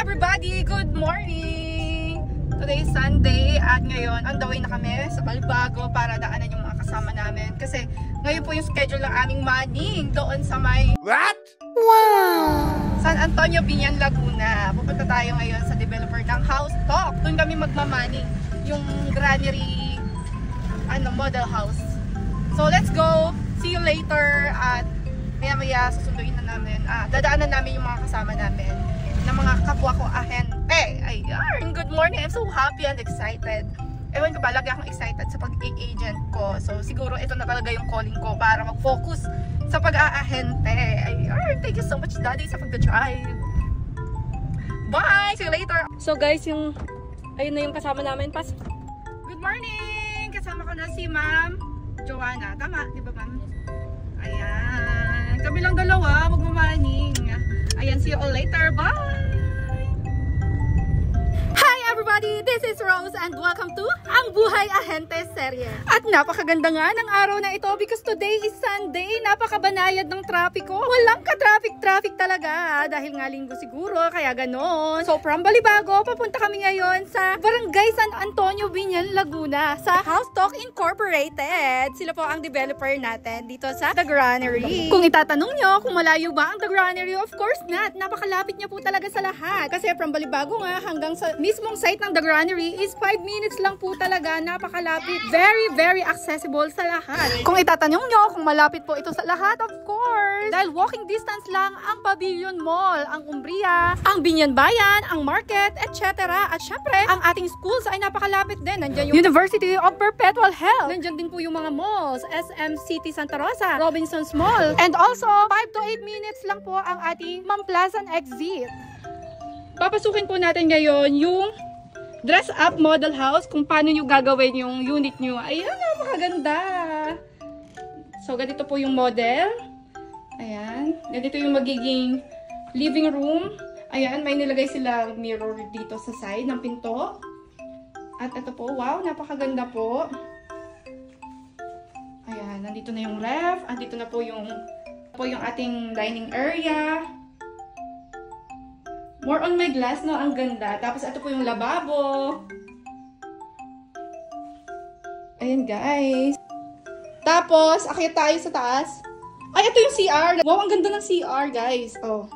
everybody! Good morning! Today is Sunday at ngayon on the way na kami sa Balibago para daanan yung mga kasama namin kasi ngayon po yung schedule ng aming morning doon sa may What? Wow! San Antonio, Biñan, Laguna. Pupunta tayo ngayon sa developer ng House Talk. Doon kami magmamaning yung granary model house. So let's go! See you later at maya susunduin na namin, dadaanan namin yung mga kasama namin ng mga kapwa ko ahente. Ayun, good morning, I'm so happy and excited. Ewan ko ba, lagi akong excited sa pag-agent ko. So siguro ito na talaga yung calling ko para mag-focus sa pag-aahente. Ayun, thank you so much daddy sa pag-drive. Bye! See you later! So guys, ayun na yung kasama namin. Good morning! Kasama ko na si Ma'am Joanna. Tama, di ba ma'am? Ayan. Kami lang dalawa, magmamaning. Ayan, see you all later. Bye! Hi everybody! This is Rose and welcome to Ang Buhay Ahente Serye. At napakaganda nga ng araw na ito because today is Sunday. Napakabanayad ng trapiko. Walang ka-traffic talaga dahil nga linggo siguro, kaya ganon. So from Balibago, papunta kami ngayon sa Barangay San Antonio, Biñan, Laguna sa House Talk Incorporated. Sila po ang developer natin dito sa The Granary. Kung itatanong nyo kung malayo ba ang The Granary, of course not. Napakalapit niya po talaga sa lahat. Kasi from Balibago nga hanggang sa mismong site ng The Granary is 5 minutes lang po talaga. Napakalapit. Very accessible sa lahat. Kung itatanong nyo kung malapit po ito sa lahat, of course. Dahil walking distance lang ang Pavilion Mall, ang Umbria, ang Biñan Bayan, ang Market, etc. At syempre, ang ating schools ay napakalapit din. Nandiyan yung University of Perpetual Health. Nandiyan din po yung mga malls, SM City Santa Rosa, Robinsons Mall. And also, 5 to 8 minutes lang po ang ating Mamplasan exit. Papasukin po natin ngayon yung dress-up model house, kung paano nyo gagawin yung unit nyo. Ayan, napakaganda. So, ganito po yung model. Ayan. Ganito yung magiging living room. Ayan, may nilagay silang mirror dito sa side ng pinto. At ito po, wow, napakaganda po. Ayan, nandito na yung ref. Andito na po yung ating dining area. More on my glass, no? Ang ganda. Tapos, ito po yung lababo. Ayan, guys. Tapos, akyat tayo sa taas. Ay, ito yung CR. Wow, ang ganda ng CR, guys. Oh.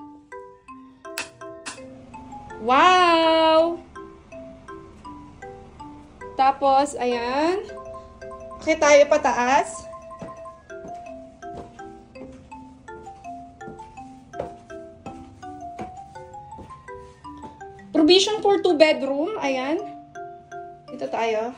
Wow! Tapos, ayan. Akyat tayo pataas. Provision for 2 bedroom. Ayan. Ito tayo.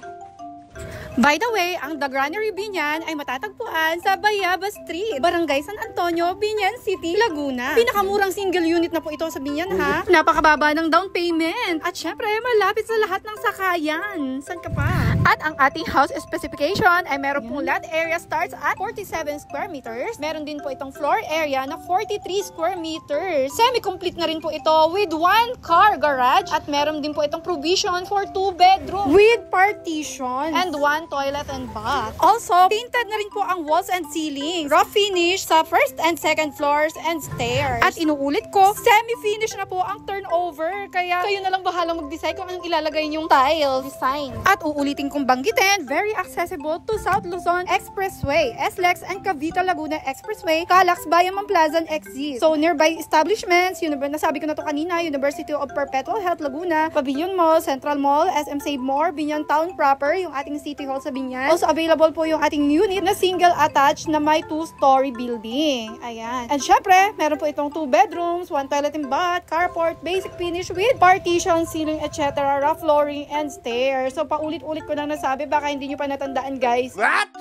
By the way, ang The Granary Biñan ay matatagpuan sa Bayaba Street, Barangay San Antonio, Biñan City, Laguna. Pinakamurang single unit na po ito sa Biñan, ha? Napakababa ng down payment. At syempre, malapit sa lahat ng sakayan. San ka pa? At ang ating house specification ay meron pong lot area starts at 47 square meters. Meron din po itong floor area na 43 square meters. Semi-complete na rin po ito with 1 car garage. At meron din po itong provision for 2 bedroom with partition and 1 toilet and bath. Also, painted na rin po ang walls and ceilings. Rough finish sa first and second floors and stairs. At inuulit ko, semi-finish na po ang turnover. Kaya kayo na lang bahalang mag-decide kung anong ilalagay nyong tile design. At uulitin kong banggitin, very accessible to South Luzon Expressway, SLEX and Cavite Laguna Expressway, Calax Bayan Mamplasan exit. So, nearby establishments, nasabi ko na to kanina, University of Perpetual Health Laguna, Pavilion Mall, Central Mall, SM Save More, Biñan Town proper, yung ating City Hall sa Biñan. Also available po yung ating unit na single attached na may 2-story building. Ayan. And syempre, meron po itong 2 bedrooms, 1 toilet and bath, carport, basic finish with partition, ceiling, etc., rough flooring, and stairs. So, paulit-ulit ko lang nasabi, baka hindi nyo pa natandaan, guys. What?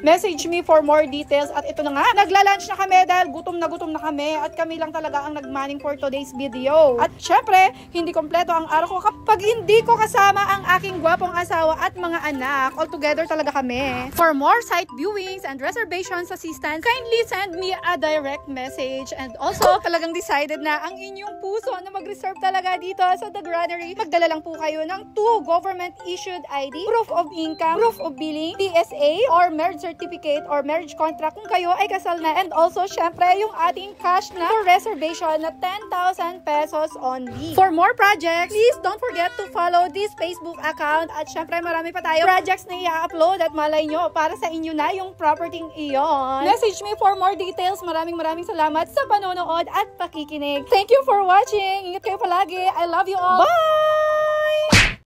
Message me for more details. At ito na nga, nagla-lunch na kami dahil gutom na kami at kami lang talaga ang nagmaning for today's video. At syempre, hindi kompleto ang araw ko kapag hindi ko kasama ang aking gwapong asawa at mga anak. All together talaga kami. For more site viewings and reservations assistance, kindly send me a direct message. And also, talagang decided na ang inyong puso na mag-reserve talaga dito sa The Granary. Magdala lang po kayo ng 2 government-issued ID, proof of income, proof of billing, PSA, or marriage certificate or marriage contract kung kayo ay kasal na. And also, syempre, yung ating cash na for reservation na 10,000 pesos only. For more projects, please don't forget to follow this Facebook account. At syempre, marami pa tayo projects na i-upload at malay nyo, para sa inyo na yung property iyon. Message me for more details. Maraming salamat sa panonood at pakikinig. Thank you for watching. Ingat kayo palagi. I love you all. Bye!